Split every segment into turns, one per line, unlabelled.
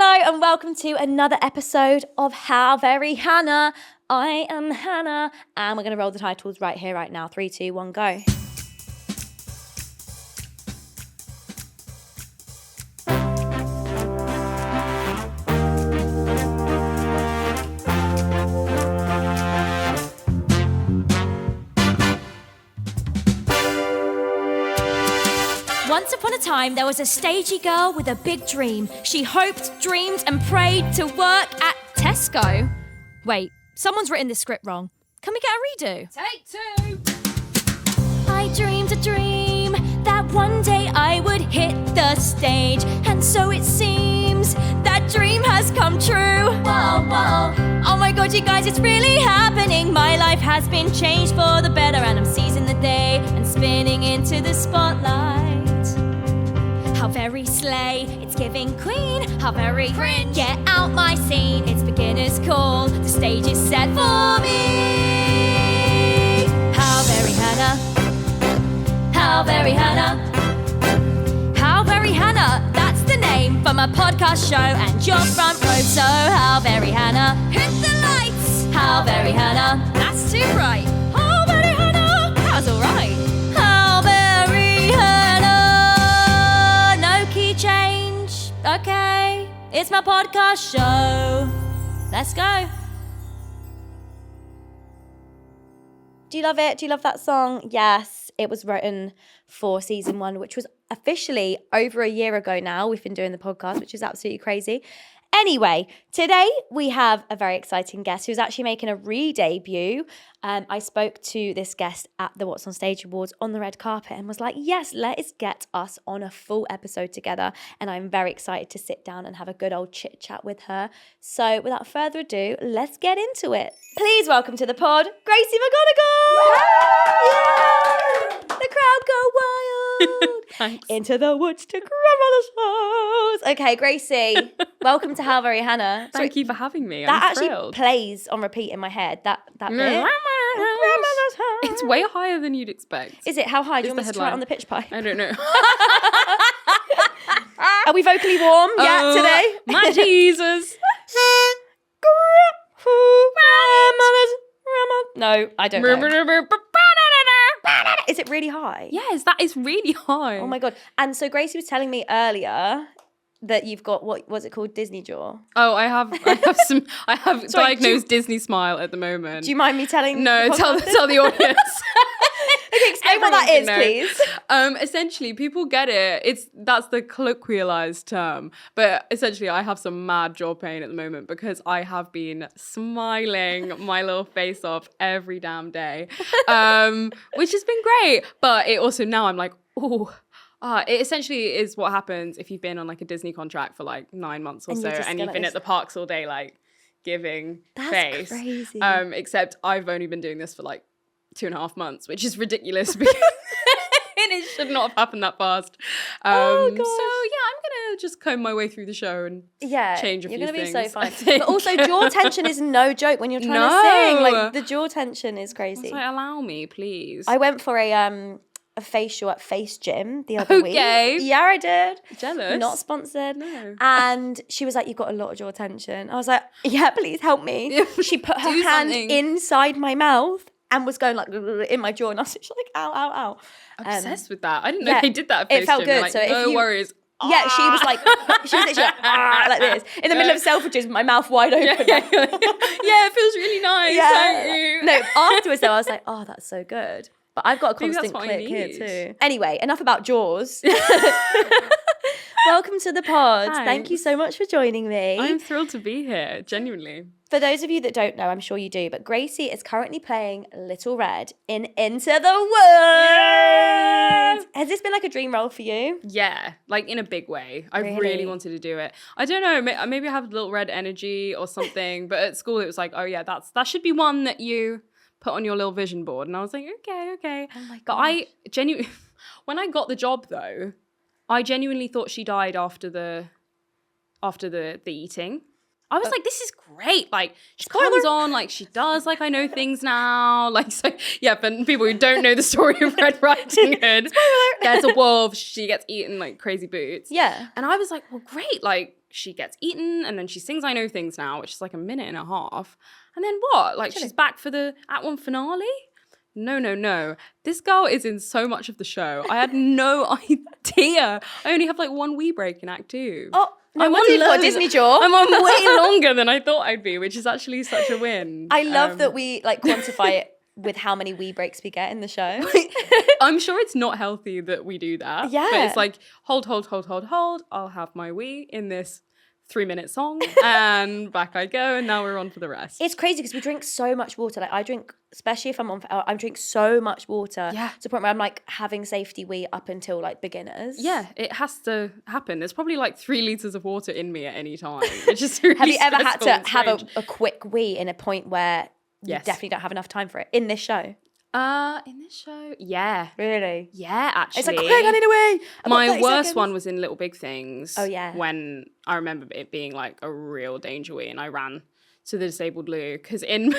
Hello and welcome to another episode of How Very Hannah. I am Hannah and we're going to roll the titles right here, right now. 3, 2, 1, go. Once upon a time, there was a stagey girl with a big dream. She hoped, dreamed, and prayed to work at Tesco. Wait, someone's written this script wrong. Can we get a redo?
Take 2.
I dreamed a dream that one day I would hit the stage. And so it seems that dream has come true. Whoa, whoa. Oh my God, you guys, it's really happening. My life has been changed for the better and I'm seizing the day and spinning into the spotlight. How very slay, it's giving queen. How very cringe, get out my scene. It's beginner's call, the stage is set for me. How very Hannah, how very Hannah. How very Hannah, that's the name for my podcast show and your front row. So how very Hannah, hit the lights. How very Hannah, that's too bright. How very Hannah, that was alright. How very Hannah. Change, okay, it's my podcast show. Let's go. Do you love it? Do you love that song? Yes, it was written for season 1, which was officially over a year ago now. We've been doing the podcast, which is absolutely crazy. Anyway, today we have a very exciting guest who's actually making a re-debut. I spoke to this guest at the What's on Stage Awards on the red carpet and was like, yes, let's get us on a full episode together. And I'm very excited to sit down and have a good old chit chat with her. So without further ado, let's get into it. Please welcome to the pod, Gracie McGonigal. Yeah! The crowd go wild.
Thanks.
Into the woods to grandmother's house. Okay, Gracie, welcome to How Very Hannah.
Thank you for having me.
That
I'm
actually
thrilled.
plays on repeat in my head. That bit. Grandmother's house.
It's way higher than you'd expect.
Is it? How high? Do you want me to try it
headline.
on the pitch pipe?
I don't know.
Are we vocally warm yet today?
My Jesus.
No, I don't know. Is it really high?
Yes, that is really high.
Oh my God. And so Gracie was telling me earlier that you've got, what was it called? Disney jaw.
Oh, I have
Sorry,
diagnosed Disney smile at the moment.
Do you mind me telling?
No,
the
tell
podcast?
the audience.
Okay, explain what that is,
Everyone can know.
please.
Essentially, people get it. That's the colloquialized term. But essentially, I have some mad jaw pain at the moment because I have been smiling my little face off every damn day, which has been great. But it also now I'm like, oh. It essentially is what happens if you've been on like a Disney contract for like 9 months or
And
so,
you're just
and you've
gonna-
been at the parks all day, like giving
That's
face.
crazy.
Except I've only been doing this for like 2.5 months, which is ridiculous because and it should not have happened that fast.
Oh, gosh.
So yeah, I'm gonna just comb my way through the show and change a few
You're going to be
things,
so
I
fun.
think.
But also, jaw tension is no joke when you're trying to
No.
sing. Like, the jaw tension is crazy.
So allow me, please.
I went for a facial at Face Gym the other week.
Okay.
Yeah, I did.
Jealous.
Not sponsored.
No.
And she was like, you've got a lot of jaw tension. I was like, yeah, please help me. She put her
Do
hand
something.
inside my mouth and was going like in my jaw. And I was just like, ow, ow, ow.
Obsessed with that. I didn't know
yeah,
they did that at
it
Face
felt
Gym.
good.
Like,
So if
no
you-
worries.
Yeah, she was literally like this in the middle of Selfridges, with my mouth wide open.
Yeah, it feels really nice. Thank you.
No, afterwards though, I was like, oh, that's so good. But I've got a
Maybe
constant
that's what I
click here
need.
too. Anyway, enough about jaws. Welcome to the pod. Thank you
Thanks.
so much for joining me.
I'm thrilled to be here, genuinely.
For those of you that don't know, I'm sure you do, but Gracie is currently playing Little Red in Into the Woods. Has this been like a dream role for you?
Yeah, like in a big way. I
Really?
really wanted to do it. I don't know, maybe I have little red energy or something, but at school it was like, oh yeah, that should be one that you put on your little vision board. And I was like, okay.
Oh my
But I genuinely, when I got the job though, I genuinely thought she died after the eating. I was like, this is great. Like, she comes on, like, she does, like, I know things now. Like, so, yeah, for people who don't know the story of Red Riding Hood, there's a wolf, she gets eaten, like, crazy boots.
Yeah.
And I was like, well, great. Like, she gets eaten, and then she sings I Know Things Now, which is like a minute and a half. And then what? Like, she's back for the Act 1 finale? No. This girl is in so much of the show. I had no idea. I only have, like, one wee break in Act 2.
Oh, no
I'm
wonder
on
you've got a
loads.
Disney jaw.
I'm on way longer than I thought I'd be, which is actually such a win.
I love that we like quantify it with how many wee breaks we get in the show.
I'm sure it's not healthy that we do that.
Yeah.
But it's like, hold. I'll have my wee in this 3-minute song and back I go, and now we're on for the rest.
It's crazy because we drink so much water. Like I drink, especially if I'm on, I drink so much water.
Yeah.
To the point where I'm like having safety wee up until like beginners.
Yeah, it has to happen. There's probably like 3 liters of water in me at any time. It's just really
Have you ever had
stressful
to
and
have
strange.
a quick wee in a point where you
Yes.
definitely don't have enough time for it in this show?
In this show? Yeah.
Really?
Yeah, actually.
It's like, quick, I need a wee. I've got
My
30
worst
seconds.
one was in Little Big Things.
Oh, yeah.
When I remember it being like a real danger wee, and I ran to the disabled loo because in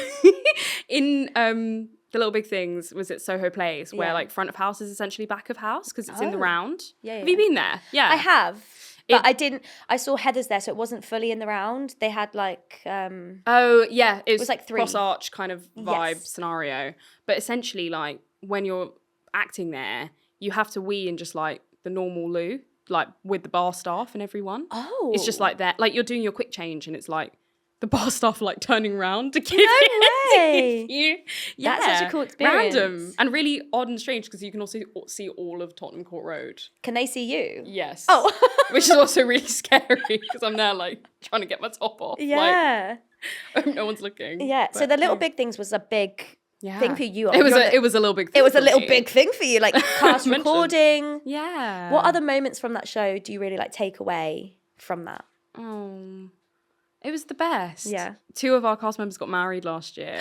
the Little Big Things was at Soho Place, where
Yeah.
like front of house is essentially back of house because it's in the
Oh.
round.
Yeah,
Have you been there? Yeah,
I have. But I didn't. I saw Heather's there, so it wasn't fully in the round. They had like.
Oh yeah, it was
like 3.
cross arch kind of vibe
Yes.
scenario. But essentially, like when you're acting there, you have to wee in just like the normal loo, like with the bar staff and everyone.
Oh.
It's just like that. Like you're doing your quick change, and it's like the bar staff like turning around to give
No
it
way.
to you. Yeah,
That's such a cool experience.
Random and really odd and strange because you can also see all of Tottenham Court Road.
Can they see you?
Yes.
Oh.
Which is also really scary because I'm there like trying to get my top off.
Yeah.
Like, I hope no one's looking.
Yeah. So
But,
the Little Big Things was a big
yeah.
thing for you.
It was
You're
a little big thing.
It was a
for
little
me.
big thing for you, like cast
Mentioned.
recording.
Yeah.
What other moments from that show do you really like take away from that?
Oh, it was the best.
Yeah.
2 of our cast members got married last year.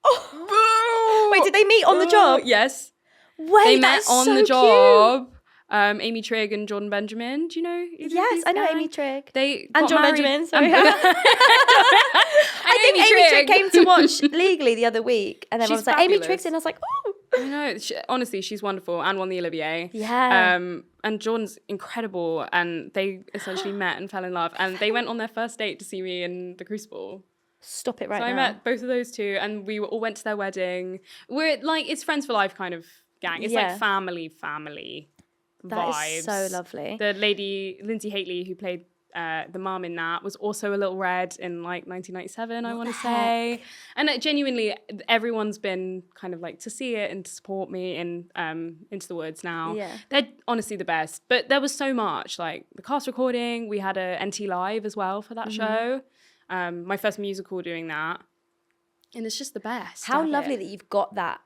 Oh. Wait, did they meet on the job?
Yes.
Wait,
They met
that's
on
so
the
cute.
job. Amy Trigg and Jordan Benjamin. Do you know? either of
Yes,
these
I know
guys?
Amy Trigg.
They
And
got
John
married-
Benjamin, sorry.
I
think Amy Trigg came to watch Legally the other week, and everyone was
She's
like, Amy
fabulous.
Trigg's in. I was like, oh.
I know. Honestly, she's wonderful and won the Olivier.
Yeah.
And Jordan's incredible, and they essentially met and fell in love, and they went on their first date to see me in the Crucible.
Stop it right
So
now.
I met both of those 2, and we all went to their wedding. We're like, it's friends for life kind of gang. It's
Yeah.
like family
That
vibes.
is so lovely.
The lady, Lindsay Haitley, who played the mum in that, was also a little red in like 1997, I want to say. And genuinely, everyone's been kind of like to see it and to support me in Into the Woods now.
Yeah.
They're honestly the best. But there was so much, like the cast recording. We had a NT Live as well for that show. My first musical doing that. And it's just the best.
How
of
lovely
it.
that you've got that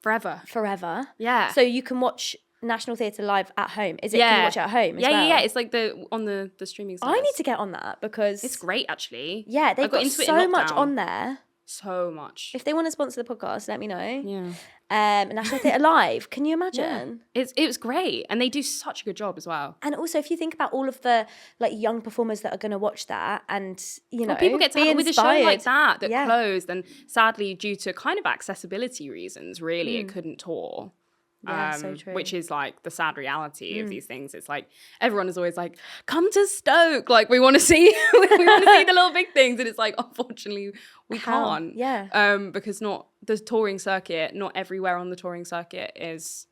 Forever.
forever.
Yeah.
So you can watch National Theatre live at home. Is it? Can you watch it at home? As well?
Yeah. It's like on the streaming service.
I need to get on that because
It's great, actually.
Yeah, they've
I got
got
into it in
so much
lockdown.
on there.
So much.
If they want to sponsor the podcast, let me know.
Yeah.
National Theatre Live. Can you imagine?
It was great. And they do such a good job as well.
And also, if you think about all of the like young performers that are going to watch that, and you know,
People get to
be
have with a show like
inspired.
that
Yeah.
closed, and sadly, due to kind of accessibility reasons, really, it couldn't tour.
Yeah, so true.
Which is like the sad reality of these things. It's like everyone is always like, "Come to Stoke!" Like we want to see, we want to see the Little Big Things, and it's like, unfortunately, we
How?
can't.
Yeah.
Because not the touring circuit, not everywhere on the touring circuit is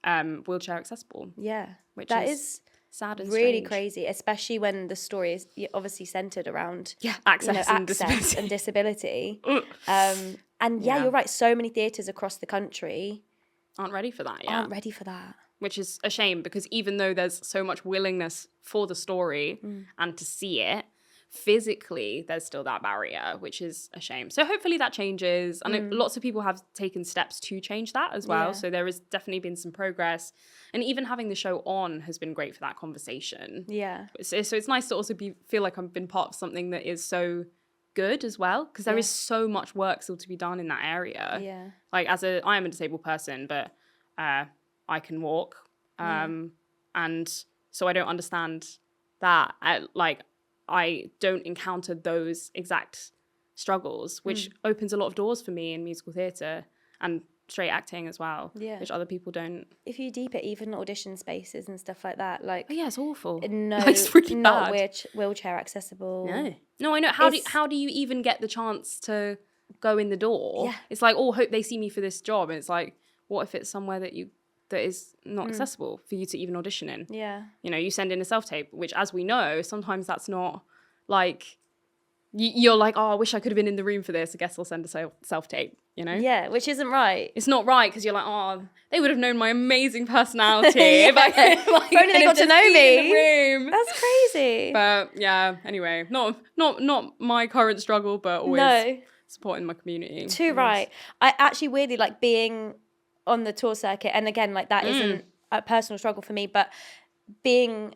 wheelchair accessible.
Yeah,
Which
that
is
is
sad and
really
strange.
crazy, especially when the story is obviously centered around
Access and
access and disability. And
Yeah.
you're right. So many theatres across the country
Aren't ready for that. Yeah.
aren't ready for that.
Which is a shame because even though there's so much willingness for the story and to see it, physically there's still that barrier, which is a shame. So hopefully that changes. And lots of people have taken steps to change that as well.
Yeah.
So there has definitely been some progress. And even having the show on has been great for that conversation.
Yeah.
So it's nice to also feel like I've been part of something that is so good as well, because there is so much work still to be done in that area.
Yeah.
Like I am a disabled person, but I can walk, and so I don't understand that. I don't encounter those exact struggles, which opens a lot of doors for me in musical theatre and straight acting as well, which other people don't.
If you deep it, even audition spaces and stuff like that, like
Oh yeah, it's awful.
No,
it's really
not
bad.
wheelchair accessible.
No, I know. How do you even get the chance to go in the door?
Yeah.
It's like, oh, hope they see me for this job, and it's like, what if it's somewhere that is not accessible for you to even audition in?
Yeah.
You know, you send in a self-tape, which, as we know, sometimes that's not like, you're like, oh, I wish I could have been in the room for this. I guess I'll send a self-tape, you know?
Yeah, which isn't right.
It's not right, because you're like, oh, they would have known my amazing personality if I like,
if only they got to know me.
In the room.
That's crazy.
But yeah, anyway, not my current struggle, but always supporting my community.
Too right. I actually weirdly like being on the tour circuit, and again, like that isn't a personal struggle for me, but being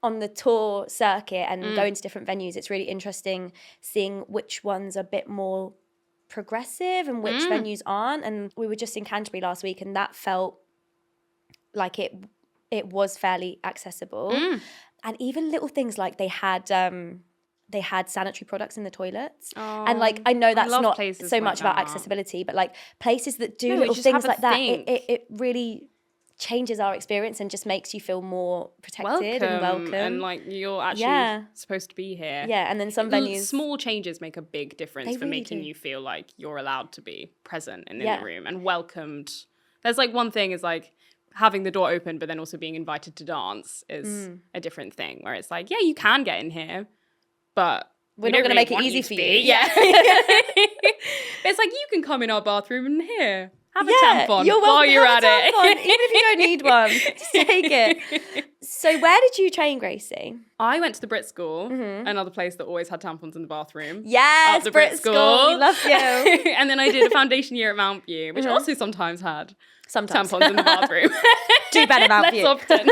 on the tour circuit and going to different venues, it's really interesting seeing which ones are a bit more progressive and which venues aren't. And we were just in Canterbury last week, and that felt like it was fairly accessible. And even little things like they had sanitary products in the toilets. And like, I know that's not so much about accessibility, but like places that do little things like that, it really changes our experience and just makes you feel more protected and welcome.
And like, you're actually supposed to be here.
Yeah, and then some venues...
Small changes make a big difference for really making you feel like you're allowed to be present and in the room and welcomed. There's like one thing is like having the door open, but then also being invited to dance is a different thing, where it's like, yeah, you can get in here, but
we're not going to make it easy for you.
Yeah. It's like, you can come in our bathroom and here, have a tampon while you're at it.
Even if you don't need one, just take it. So where did you train, Gracie?
I went to the Brit School, another place that always had tampons in the bathroom.
Yes,
the
Brit School. We love you.
And then I did a foundation year at Mount View, which also sometimes had tampons in the bathroom.
Do better, Mount View.
Less often,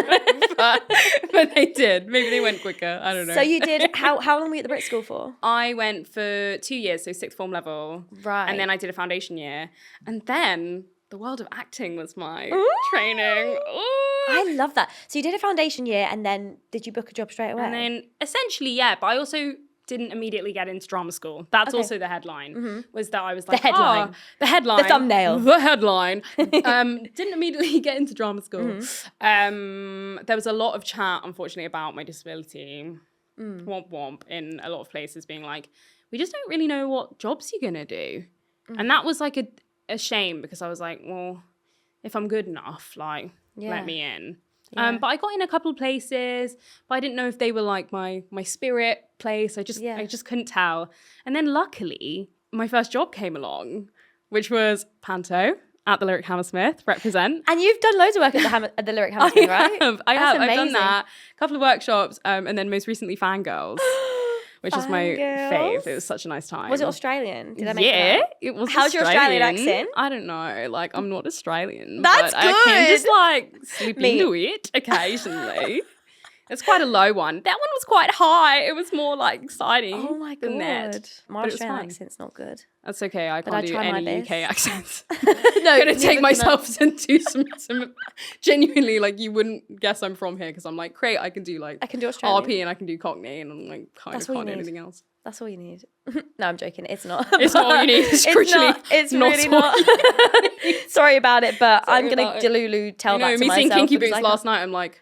but they did. Maybe they went quicker. I don't know.
So you did, how long were you at the Brit School for?
I went for 2 years, so sixth form level.
Right.
And then I did a foundation year. And then the world of acting was my training. Ooh.
I love that. So you did a foundation year, and then did you book a job straight away?
And then essentially, yeah, but I also didn't immediately get into drama school. That's also the headline, was that I was like,
the headline.
The headline.
The thumbnail.
The headline. Didn't immediately get into drama school. There was a lot of chat, unfortunately, about my disability. Womp womp, in a lot of places being like, we just don't really know what jobs you're going to do. And that was like a shame, because I was like, well, if I'm good enough, like, let me in. But I got in a couple of places, but I didn't know if they were like my spirit place. I just couldn't tell. And then luckily, my first job came along, which was Panto at the Lyric Hammersmith, represent.
And you've done loads of work at the Lyric Hammersmith, right?
I have. I've done that. A couple of workshops, and then most recently Fangirls. Which was my fave. It was such a nice time.
Was it Australian? Did I make it up?
It was.
How's your Australian accent?
I don't know. Like, I'm not Australian.
That's
but
good.
I can just like slip into it occasionally. It's quite a low one. That one was quite high. It was more like exciting.
Oh my god.
Than that.
My Australian accent's not good.
That's okay. I can't do any UK accents.
No,
I'm gonna take myself into some genuinely, like, you wouldn't guess I'm from here, because I'm like, great, I can do Australian RP and I can do Cockney, and I'm like, can't do anything else.
That's all you need. No, I'm joking. It's not.
It's not all you need. It's crucially
it's
not
really not. Sorry about it, but I'm gonna delulu tell that to myself.
Me seeing Kinky Boots last night, I'm like,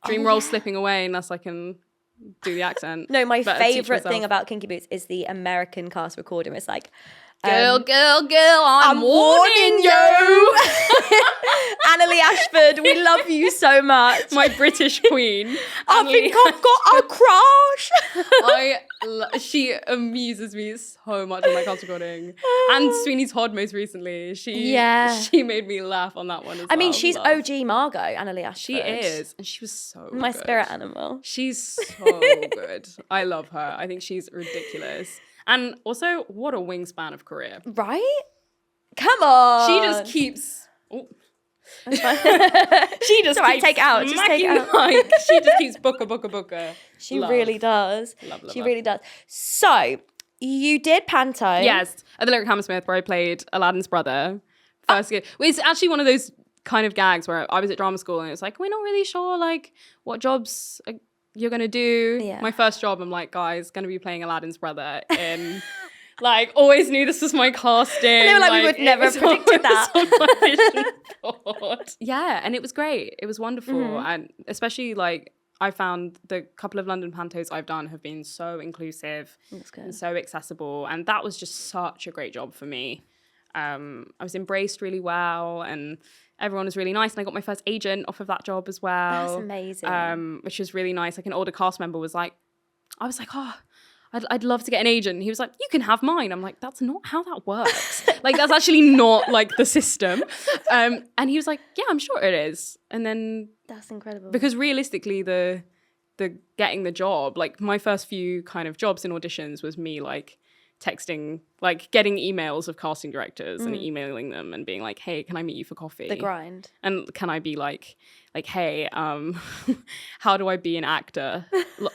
dream roll's slipping away unless I can do the accent.
No, my favourite thing about Kinky Boots is the American cast recording. It's like,
girl, I'm warning you.
Annalie Ashford, we love you so much.
My British queen.
I think I've got a crush.
She amuses me so much on my cast recording. And Sweeney Todd most recently. She made me laugh on that one as well.
I mean, she's OG Margot, Annalie Ashford.
She is. And she was so
my good. Spirit animal.
She's so good. I love her. I think she's ridiculous. And also, what a wingspan of career.
Right? Come on.
She just keeps... Oh.
She just keeps take it out. Just take it out.
Like, she just keeps booker.
She really does.
Love
she really does. So, you did Panto.
Yes, at the Lyric Hammersmith, where I played Aladdin's brother. First year. Well, it's actually one of those kind of gags where I was at drama school and it's like, we're not really sure like what jobs are you're going to do.
Yeah.
My first job, I'm like, guys, going to be playing Aladdin's brother in... Like, always knew this was my casting.
And they were like, we would never have predicted that.
On my vision board. Yeah, and it was great. It was wonderful. And especially, like, I found the couple of London pantos I've done have been so inclusive and so accessible. And that was just such a great job for me. I was embraced really well, and everyone was really nice. And I got my first agent off of that job as well.
That's amazing.
Which was really nice. Like, an older cast member was like, I was like, oh, I'd love to get an agent. He was like, you can have mine. I'm like, that's not how that works. Like, that's actually not like the system. And he was like, yeah, I'm sure it is. And then
That's incredible.
because realistically, the getting the job, like my first few kind of jobs and auditions was me like texting, like getting emails of casting directors and emailing them and being like, hey, can I meet you for coffee?
The grind.
And can I be like, hey, how do I be an actor?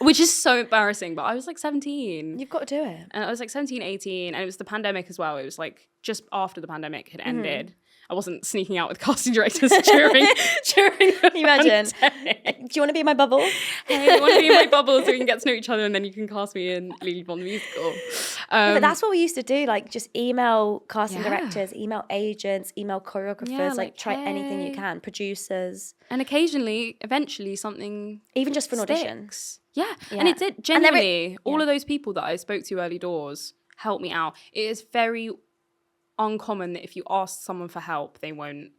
Which is so embarrassing, but I was like 17.
You've got to do it.
And I was like 17, 18, and it was the pandemic as well. It was like just after the pandemic had ended. I wasn't sneaking out with casting directors during the
Imagine.
pandemic.
Do you want to be in my bubble?
Hey, you want to be in my bubble so we can get to know each other, and then you can cast me in Lily Bond the Musical.
But that's what we used to do, like just email casting
Yeah.
directors, email agents, email choreographers,
Yeah,
like try anything you
hey.
can, producers,
And occasionally, eventually, something
even just for an audition.
sticks. Yeah.
Yeah.
And it did.
And there
Genuinely, all
yeah.
of those people that I spoke to early doors helped me out. It is very uncommon that if you ask someone for help, they won't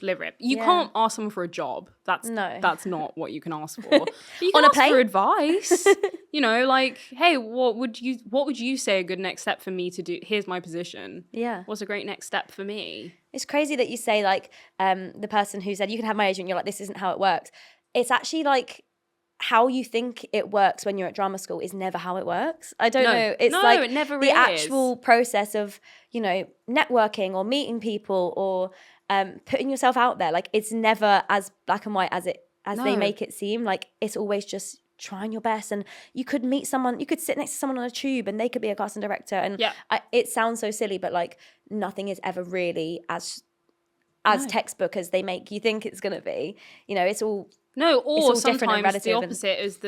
deliver it. You
Yeah.
can't ask someone for a job. That's not what you can ask for. But you can
On a
ask for
plane?
advice. You know, like, hey, what would you say a good next step for me to do? Here's my position.
Yeah.
What's a great next step for me?
It's crazy that you say like the person who said you can have my agent, you're like, this isn't how it works. It's actually like how you think it works when you're at drama school is never how it works. I don't know. It's like
it never
the
is.
actual process of, you know, networking or meeting people or putting yourself out there. Like it's never as black and white as they
No.
make it seem. Like it's always just trying your best, and you could meet someone, you could sit next to someone on a tube and they could be a casting director, and
Yeah.
it sounds so silly, but like nothing is ever really as textbook as they make you think it's gonna be. You know, it's all
No,
all
or
different and
sometimes
relative
the
and-
opposite is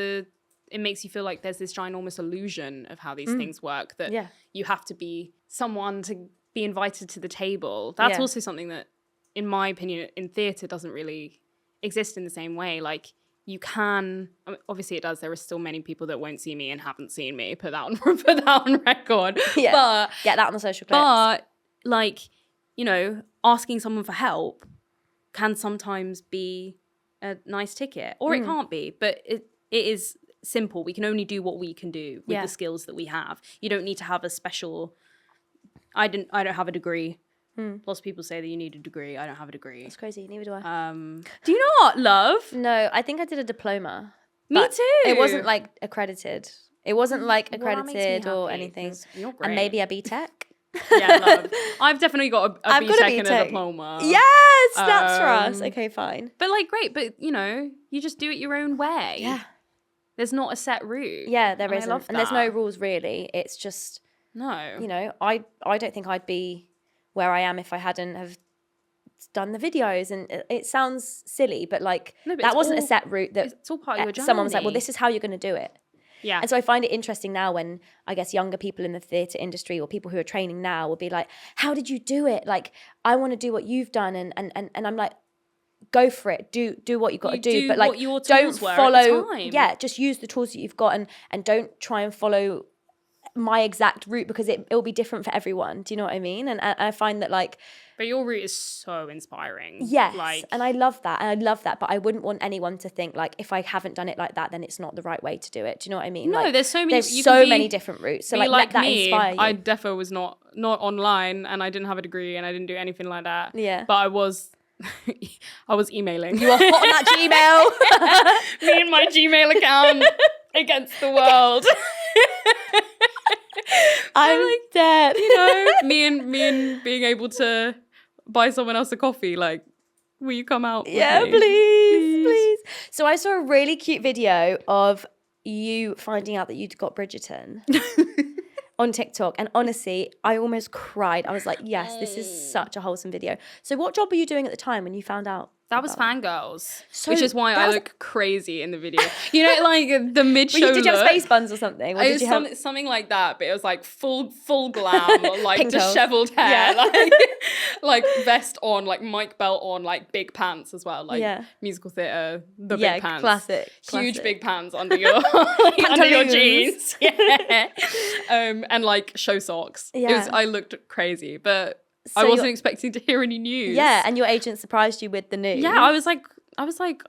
it makes you feel like there's this ginormous illusion of how these things work, that
Yeah.
you have to be someone to be invited to the table. That's
Yeah.
also something that, in my opinion, in theatre doesn't really exist in the same way. Like, you can, I mean, obviously it does, there are still many people that won't see me and haven't seen me, put that on record.
Yeah.
But
get that on the social clips.
But, like, you know, asking someone for help can sometimes be a nice ticket, or it can't be. But it is simple. We can only do what we can do with the skills that we have. You don't need to have a special. I don't have a degree. Lots of people say that you need a degree. I don't have a degree.
That's crazy. Neither do I.
Do you not, love?
No, I think I did a diploma.
Me
but
too.
It wasn't like accredited. It wasn't like
Well, that makes me
accredited or
happy,
anything.
'cause you're
And
great.
maybe a BTEC.
Yeah, love. I've definitely got a
I've got a
BTEC and a
BTEC.
diploma.
Yes, that's for us. Okay, fine.
But like, great. But you know, you just do it your own way.
Yeah.
There's not a set route.
Yeah, there
And I
isn't.
love
And there's no
that.
rules really. It's just,
No.
you know, I don't think I'd be where I am if I hadn't have done the videos. And it sounds silly, but like
No, but
that
it's
wasn't
all-
a set route that
It's all part of your journey.
someone was like, well, this is how you're going to do it.
Yeah.
And so I find it interesting now when I guess younger people in the theatre industry or people who are training now will be like, how did you do it? Like, I want to do what you've done. And I'm like, go for it. Do what you've got to
You
do.
do
But like,
what your
don't
tools were at the
follow.
time.
Yeah, just use the tools that you've got and don't try and follow my exact route because it'll be different for everyone. Do you know what I mean? And I find that like,
But your route is so inspiring.
yes,
Like,
and I love that. And I love that. But I wouldn't want anyone to think like, if I haven't done it like that, then it's not the right way to do it. Do you know what I mean?
No,
Like,
there's so many-
There's
you
so
can be-
many different routes. So
be
like, let that
me,
inspire you.
I defo was not online, and I didn't have a degree, and I didn't do anything like that.
Yeah.
But I was emailing.
You are hot on that Gmail.
Me and my Gmail account against the world.
I'm like dead.
You know, me and being able to buy someone else a coffee. Like, will you come out? with
Yeah,
me?
please. So I saw a really cute video of you finding out that you'd got Bridgerton on TikTok. And honestly, I almost cried. I was like, yes, this is such a wholesome video. So what job were you doing at the time when you found out?
That was Fangirls,
So
which is why
that
I
was-
look crazy in the video. You know, like the mid-show
Did you have
look.
space buns or something? Or
It
did
was
you have...
something like that, but it was like full glam, like
Pink toes.
disheveled hair,
Yeah.
like vest on, like mic belt on, like big pants as well, like
Yeah.
musical theater, the
Yeah,
big pants,
classic.
huge big pants under your under your jeans, yeah, and like show socks.
Yeah.
I looked crazy, but
So
I wasn't
you're-
expecting to hear any news.
Yeah, and your agent surprised you with the news.
Yeah, I was like,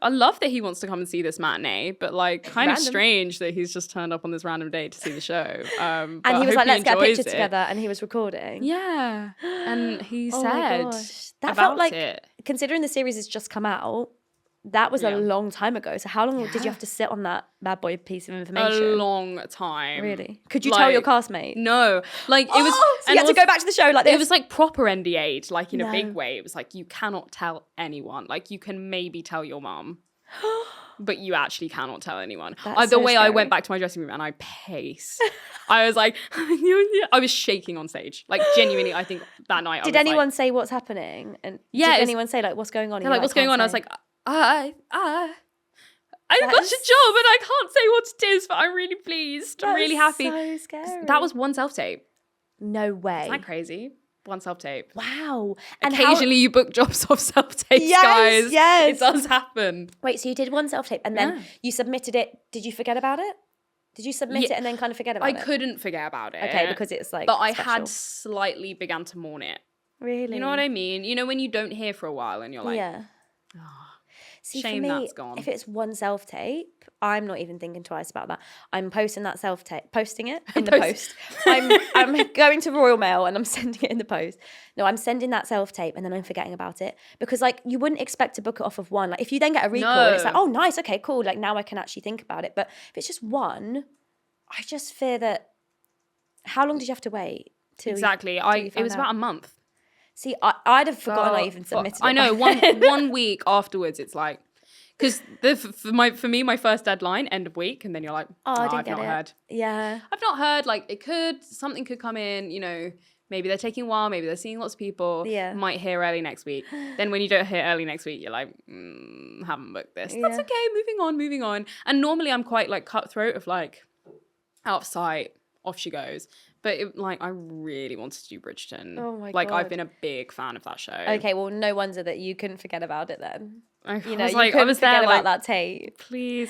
I love that he wants to come and see this matinee, but like kind of
Random.
strange that he's just turned up on this random day to see the show.
And he was like, let's get a picture together, and he was recording.
Yeah. And he
Oh my
said
gosh. That
about
felt like,
it.
considering the series has just come out, that was a
Yeah.
long time ago. So how long did you
Yeah.
have to sit on that bad boy piece of
A
information?
long time.
Really? Could you tell your
Like,
castmate?
No. Like it was
So you had to go back to the show like this?
It was like proper NDA'd, like in a
No.
big way. It was like you cannot tell anyone. Like you can maybe tell your mum. But you actually cannot tell anyone.
That's
The
so
way I
scary.
went back to my dressing room and I paced. I was like, I was shaking on stage. Like genuinely, I think that night.
Did
I was
anyone
like,
say what's happening? And
Yeah,
did
it's-
anyone say like what's going on?
they're like, what's going on? I was like, I
That
got
is-
a job and I can't say what it is, but I'm really pleased. I'm really happy.
So scary.
That was one self-tape.
no way.
Isn't that crazy? One self-tape.
Wow. And
Occasionally you book jobs off self-tapes,
Yes,
guys.
yes.
It does happen.
Wait, so you did one self tape and then
Yeah.
you submitted it. Did you forget about it? Did you submit
Yeah,
it and then kind of forget about
I
it?
couldn't forget about it.
Okay, because it's like.
But I
special.
had slightly began to mourn it.
Really.
You know what I mean? You know when you don't hear for a while and you're like,
Yeah.
"Oh,
See,
shame
for me,
that's gone."
if it's one self tape, I'm not even thinking twice about that. I'm posting that self tape, posting it in the
Post-
post. I'm going to Royal Mail and I'm sending it in the post. No, I'm sending that self tape and then I'm forgetting about it because like you wouldn't expect to book it off of one. Like if you then get a recall, and it's like,
No.
oh nice, okay, cool. Like now I can actually think about it. But if it's just one, I just fear that. How long did you have to wait? Till
exactly.
You
It
found
was
out?
about a month.
See, I'd have forgotten I even submitted it.
I know.
by then.
One week afterwards, it's like, because for me, my first deadline, end of week, and then you're like,
Oh, I
I've
didn't get
not
it.
heard.
Yeah.
I've not heard. Like something could come in. You know, maybe they're taking a while. Maybe they're seeing lots of people.
Yeah.
Might hear early next week. Then when you don't hear early next week, you're like, haven't booked this. That's
Yeah.
okay. Moving on. And normally I'm quite like cutthroat of like, out of sight, off she goes. But I really wanted to do Bridgerton.
Oh my
Like I've
God.
been a big fan of that show.
Okay, well, no wonder that you couldn't forget about it then.
I
You know,
was
you
like, I
couldn't
was
forget
there
about
like,
that tape.
please.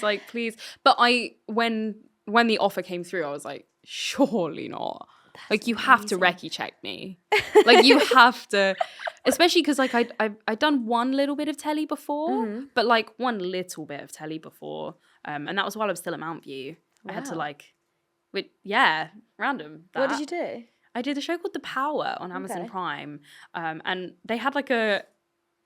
But when the offer came through, I was like, surely not. Like you have to recce check me. Like you have to, especially because like I'd done one little bit of telly before, but like one little bit of telly before, and that was while I was still at Mount View. I had to
Wow.
random.
What did
that.
you do?
I did a show called The Power on Amazon
Okay.
Prime, and they had like a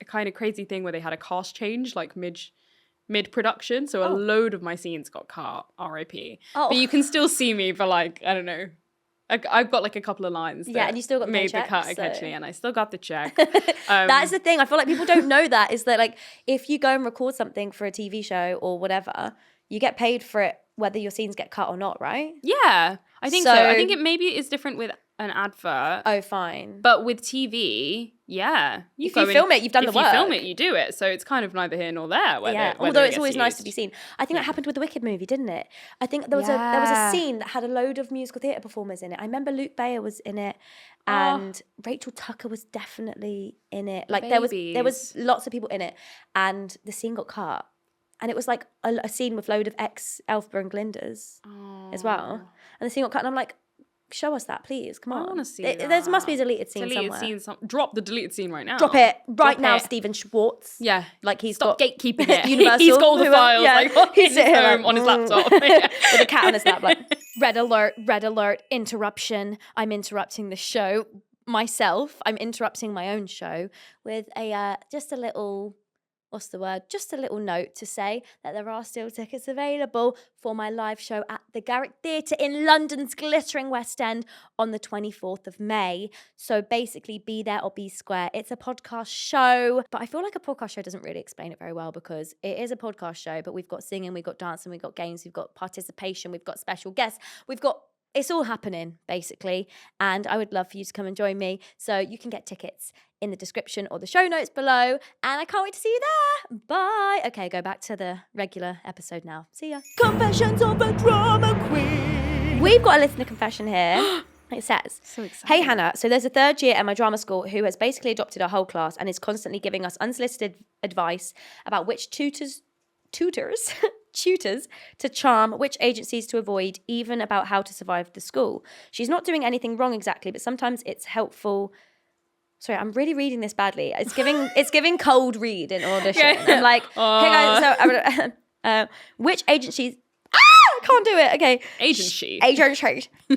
kind of crazy thing where they had a cast change like mid production, so a load of my scenes got cut. R.I.P.
Oh.
But you can still see me for like I don't know. I've got like a couple of lines.
Yeah,
that
and you still got the
made
check,
the cut
so-
occasionally, and I still got the check.
That is the thing. I feel like people don't know that is that like if you go and record something for a TV show or whatever, you get paid for it whether your scenes get cut or not, right?
Yeah, I think so.
So-
I think it maybe is different with an advert.
Oh, fine.
But with TV, yeah.
If you film it, you've done the
If you film
work.
it, you do it. So it's kind of neither here nor there. Whether,
Yeah,
whether
although
it
it's
gets
always nice to
used.
be seen. I think that happened with the Wicked movie, didn't it? I think there was a
Yeah.
scene that had a load of musical theatre performers in it. I remember Luke Bayer was in it,
Oh.
and Rachel Tucker was definitely in it. Like there was
Babies.
lots of people in it, and the scene got cut, and it was like a scene with load of ex Elphaba and Glinders as well, and the scene got cut, and I'm like, show us that, please, come on.
wanna see
There must be a
that.
deleted scene somewhere.
Drop the deleted scene right now.
Drop it right
Drop
now,
it.
Stephen Schwartz.
Yeah.
Like he's
Stop
got
gatekeeping it.
Universal.
He's got all the
whoever-
files
yeah.
like on
He's
his
sitting here
home,
like,
on his
mm.
laptop.
With a cat on his lap, like, red alert, interruption. I'm interrupting the show myself. I'm interrupting my own show with just a little, what's the word? Just a little note to say that there are still tickets available for my live show at the Garrick Theatre in London's glittering West End on the 24th of May. So basically be there or be square. It's a podcast show, but I feel like a podcast show doesn't really explain it very well because it is a podcast show, but we've got singing, we've got dancing, we've got games, we've got participation, we've got special guests, we've got it's all happening basically, and I would love for you to come and join me. So you can get tickets in the description or the show notes below, and I can't wait to see you there. Bye. Okay, go back to the regular episode now. See ya. Confessions of a Drama Queen. We've got a listener confession here. It says,
So exciting.
"Hey Hannah, so there's a third year at my drama school who has basically adopted our whole class and is constantly giving us unsolicited advice about which tutors to charm, which agencies to avoid, even about how to survive the school. She's not doing anything wrong exactly, but sometimes it's helpful." Sorry, I'm really reading this badly. It's giving cold read in audition.
Yeah.
I'm like, hey guys, so which agencies? I can't do it. Okay.
Agency.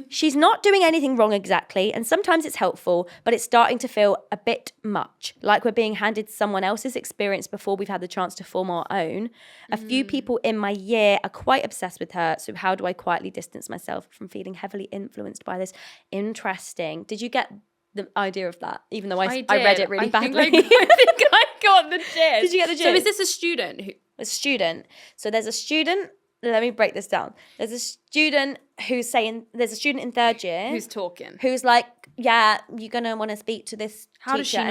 She's not doing anything wrong exactly, and sometimes it's helpful, but it's starting to feel a bit much, like we're being handed someone else's experience before we've had the chance to form our own. A few people in my year are quite obsessed with her, so how do I quietly distance myself from feeling heavily influenced by this? Interesting. Did you get the idea of that? Even though I read it really badly.
I think I got the gist.
Did you get the gist?
So is this a student who?
A student. So there's a student. Let me break this down. There's a student who's saying, there's a student in third year
Who's talking?
who's like, yeah, you're going to want to speak to this
How
teacher.
does she
and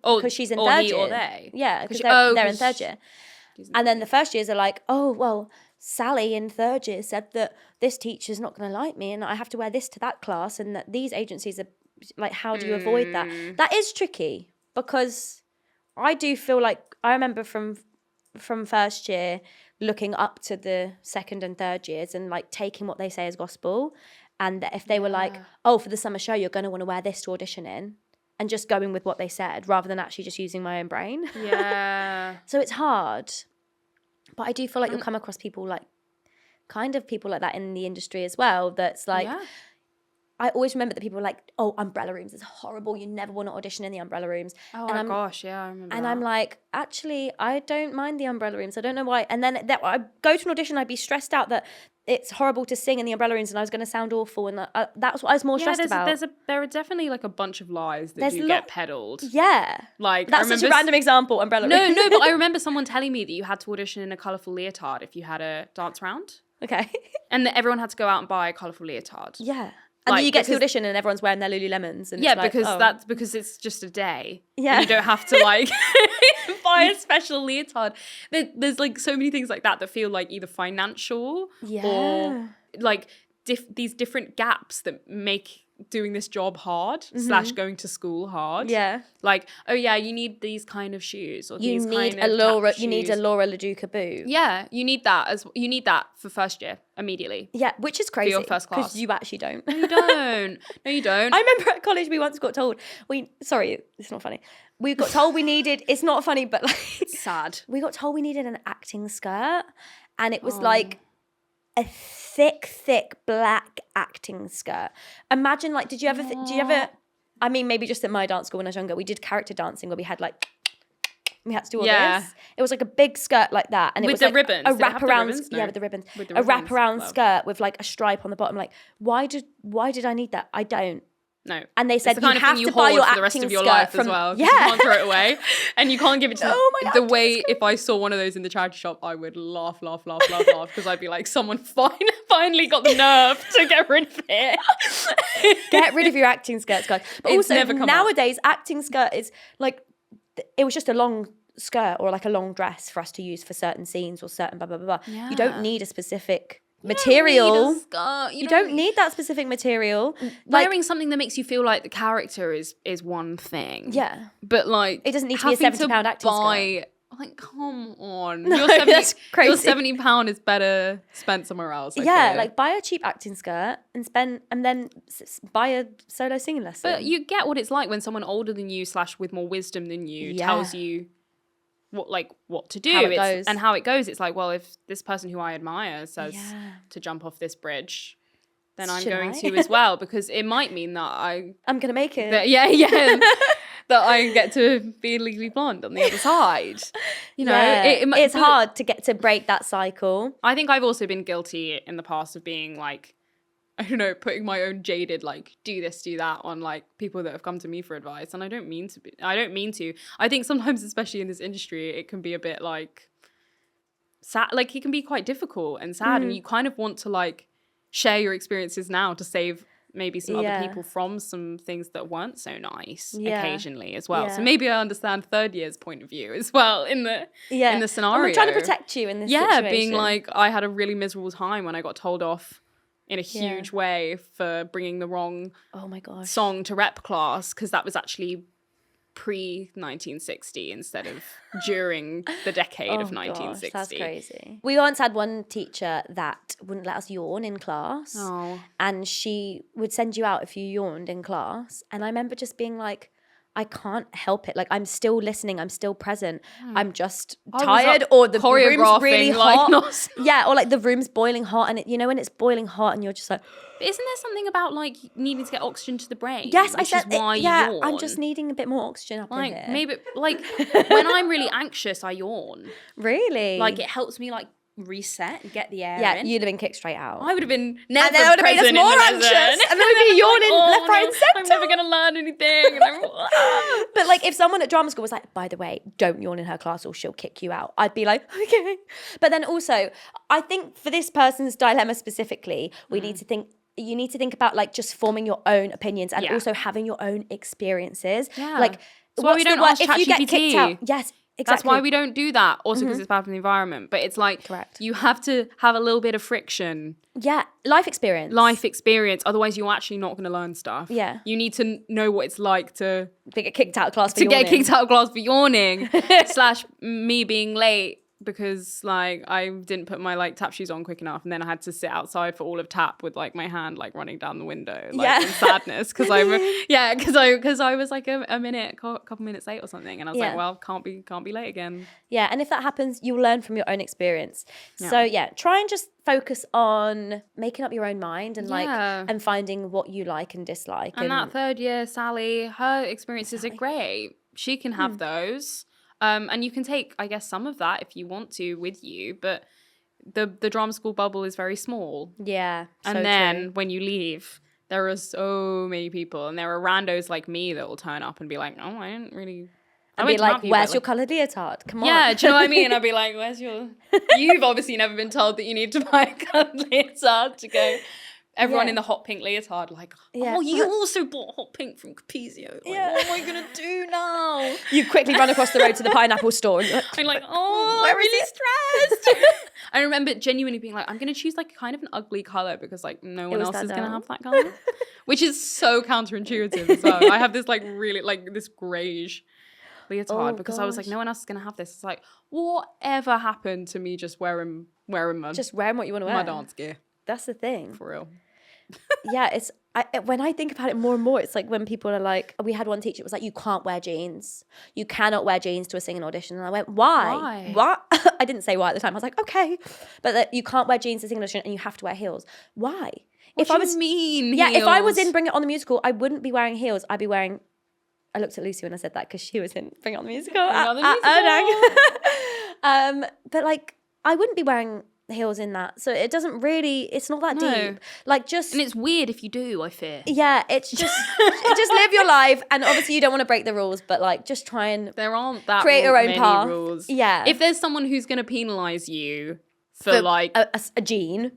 know?
Because she's in
or
third
he
year.
or they?
Yeah, because
she-
they're in third year. And then the first years are like, oh, well, Sally in third year said that this teacher's not going to like me and I have to wear this to that class, and that these agencies are like, how do you avoid that? That is tricky, because I do feel like, I remember from first year looking up to the second and third years and like taking what they say as gospel, and that if they were like, oh, for the summer show you're going to want to wear this to audition in, and just going with what they said rather than actually just using my own brain.
Yeah.
So it's hard, but I do feel like you'll come across people like that in the industry as well, that's like,
Yeah.
I always remember that people were like, oh, umbrella rooms is horrible, you never want to audition in the umbrella rooms.
Oh
And
my
I'm-
gosh, yeah, I remember.
And
that.
I'm like, actually, I don't mind the umbrella rooms. I don't know why. And then I go to an audition, I'd be stressed out that it's horrible to sing in the umbrella rooms and I was going to sound awful. And that's what I was more stressed about.
There are definitely like a bunch of lies that
There's
do get peddled.
Yeah.
Like
That's such a random example, umbrella rooms.
No, but I remember someone telling me that you had to audition in a colourful leotard if you had a dance round,
Okay.
and that everyone had to go out and buy a colourful leotard.
Yeah. And then
Like,
you get to the
because-
audition and everyone's wearing their Lululemons. And
Yeah,
it's like,
because
oh.
because it's just a day.
Yeah.
And you don't have to like buy a special leotard. There's like so many things like that feel like either financial
Yeah.
or like these different gaps that make doing this job hard / going to school hard.
Yeah.
Like, oh yeah, you need these kind of shoes, or
You
these
need
kind
a
of
Laura.
tap
You need a
shoes.
Laura LaDuca boot.
Yeah, you need that for first year immediately.
Yeah, which is crazy.
your first class.
Because you actually don't.
You don't. No, you don't.
I remember at college we once got told sorry, it's not funny. We got told we needed, it's not funny, but like
Sad.
we got told we needed an acting skirt, and it was
Oh.
like a thick black acting skirt. Imagine, like, did you ever I mean, maybe just at my dance school when I was younger, we did character dancing where we had like, we had to do all
Yeah.
this. It was like a big skirt like that, and it
With
was
the
like
ribbons.
a
Did it have the
wraparound.
ribbons? No.
Yeah, with the ribbons.
With the
A
ribbons.
wraparound
Wow.
skirt with like a stripe on the bottom. Like, why did I need that? I don't.
No.
And they said
It's the kind
you
of
have
thing you
to buy
hoard
your
for the rest
acting
of your
skirt
life
from
as well. 'Cause
yeah.
You can't throw it away. And you can't give it to
No, my
the
acting
way
skirt.
if I saw one of those in the charity shop, I would laugh because I'd be like, someone finally got the nerve to get rid of it.
Get rid of your acting skirts, guys. But
It's
also
never come up.
nowadays, acting skirt is like, it was just a long skirt or like a long dress for us to use for certain scenes or certain blah blah blah.
Yeah.
You don't need a specific material.
You
don't need that specific material. Like,
wearing something that makes you feel like the character is one thing.
yeah.
But like
It doesn't need to be a
having
£70 acting
buy, like, come on.
No,
Your 70,
that's crazy.
Your £70 is better spent somewhere else. I
Yeah,
feel.
like buy a cheap acting skirt and then buy a solo singing lesson.
But you get what it's like when someone older than you / with more wisdom than you
Yeah.
tells you what to do.
How it goes.
And how it goes. It's like, well, if this person who I admire says
Yeah.
to jump off this bridge, then I'm
Should
going
I?
to as well, because it might mean that
I'm gonna make it.
that I get to be legally blonde on the other side. You know,
Yeah, it's
but
hard to break that cycle.
I think I've also been guilty in the past of being like, I don't know, putting my own jaded, like, do this, do that on like people that have come to me for advice. And I don't mean to. I think sometimes, especially in this industry, it can be a bit like sad, like it can be quite difficult and sad. And you kind of want to like share your experiences now to save maybe some other
Yeah.
people from some things that weren't so nice
Yeah.
occasionally as well. So
Yeah.
maybe I understand third year's point of view as well in the scenario.
And we're trying to protect you in this situation.
Being like, I had a really miserable time when I got told off in a huge way for bringing the wrong
oh my gosh
song to rep class, because that was actually pre-1960 instead of during the decade of 1960.
Gosh, that's crazy. We once had one teacher that wouldn't let us yawn in class. And she would send you out if you yawned in class. And I remember just being like, I can't help it. Like, I'm still listening. I'm still present. I'm just tired, or the room's really hot. Yeah, or like the room's boiling hot, and when it's boiling hot, and you're just like.
But isn't there something about like needing to get oxygen to the brain?
Yes,
which
I said.
is why you yawn.
I'm just needing a bit more oxygen up in here.
Maybe like when I'm really anxious, I yawn.
Really?
Like it helps me like reset and get the air in.
Yeah, you'd have been kicked straight out.
I would have been never
and then it would have made us more anxious. And then we'd be yawning left, right, and centre.
I'm never going to learn anything.
But like if someone at drama school was like, by the way, don't yawn in her class or she'll kick you out, I'd be like, okay. But then also, I think for this person's dilemma specifically, you need to think about like just forming your own opinions and also having your own experiences.
Yeah.
Like,
that's why we don't ask
if you get kicked out? Yes. Exactly.
That's why we don't do that. Also because it's bad for the environment. But it's like, you have to have a little bit of friction.
Yeah. Life experience.
Otherwise, you're actually not going to learn stuff.
Yeah.
You need to know what it's like to
get kicked out of class for
yawning. / me being late because like I didn't put my like tap shoes on quick enough, and then I had to sit outside for all of tap with like my hand like running down the window in sadness because I was like a couple minutes late or something, and I was like, well, can't be late again.
Yeah, and if that happens, you'll learn from your own experience. So try and just focus on making up your own mind and and finding what you like and dislike.
And that third year Sally, her experiences are great. She can have those. And you can take, I guess, some of that if you want to with you, but the drama school bubble is very small.
Yeah.
And then when you leave, there are so many people, and there are randos like me that will turn up and be like, oh, I didn't really.
And be like, where's your coloured leotard? Come on.
Yeah, do you know what I mean? I'd be like, where's your. You've obviously never been told that you need to buy a coloured leotard to go. Everyone in the hot pink leotard, like, oh, you also bought hot pink from Capezio. Like, what am I going to do now?
You quickly run across the road to the pineapple store. And
I'm like, oh, I'm really stressed. I remember genuinely being like, I'm going to choose like kind of an ugly colour because like no one else is going to have that colour. Which is so counterintuitive as well. I have this like really like this greyish leotard because I was like, no one else is going to have this. It's like, whatever happened to me just wearing my...
Just wearing what you want to wear.
My dance gear.
That's the thing.
For real.
Yeah, when I think about it more and more, it's like when people are like, we had one teacher, it was like, you can't wear jeans. You cannot wear jeans to a singing audition. And I went, why? What? I didn't say why at the time. I was like, okay. But that you can't wear jeans to a singing audition and you have to wear heels. Why?
What do you mean
Yeah,
heels?
if I was in Bring It On the Musical, I wouldn't be wearing heels. I'd be wearing... I looked at Lucy when I said that because she was in Bring It On the Musical. But like, I wouldn't be wearing heels in that, so it doesn't really, it's not that deep, like just,
and it's weird if you do, I fear.
Yeah, it's just just live your life, and obviously you don't want to break the rules, but like just try and
there aren't that
create your own
many
path.
Rules.
Yeah,
if there's someone who's going to penalize you for like
a jean,